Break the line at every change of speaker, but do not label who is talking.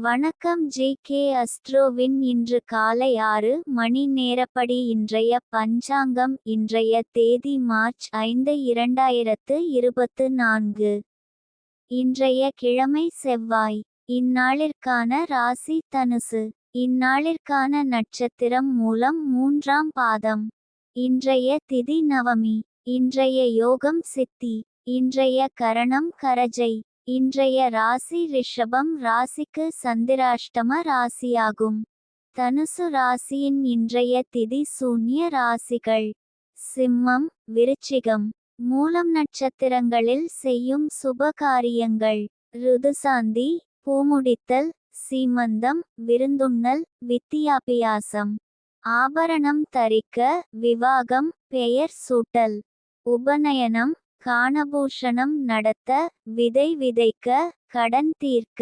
வணக்கம் ஜி.கே. அஸ்ட்ரோவின் இன்று காலை 6 மணி நேரப்படி இன்றைய பஞ்சாங்கம். இன்றைய தேதி மார்ச் 5 2024. இன்றைய கிழமை செவ்வாய். இந்நாளிற்கான ராசி தனுசு. இந்நாளிற்கான நட்சத்திரம் மூலம் 3ஆம் பாதம். இன்றைய திதி நவமி. இன்றைய யோகம் சித்தி. இன்றைய கரணம் கரஜை. இன்றைய ராசி ரிஷபம் ராசிக்கு சந்திராஷ்டம ராசியாகும். தனுசு ராசியின் இன்றைய திதி சூன்ய ராசிகள் சிம்மம் விருச்சிகம். மூலம் நட்சத்திரங்களில் செய்யும் சுப காரியங்கள்: ருதுசாந்தி, பூமுடித்தல், சீமந்தம், விருந்துண்ணல், வித்தியாபியாசம், ஆபரணம் தரிக்க, விவாகம், பெயர் சூட்டல், உபநயனம், காணபூஷணம் நடத்த, விதை விதைக்க, கடன் தீர்க்க.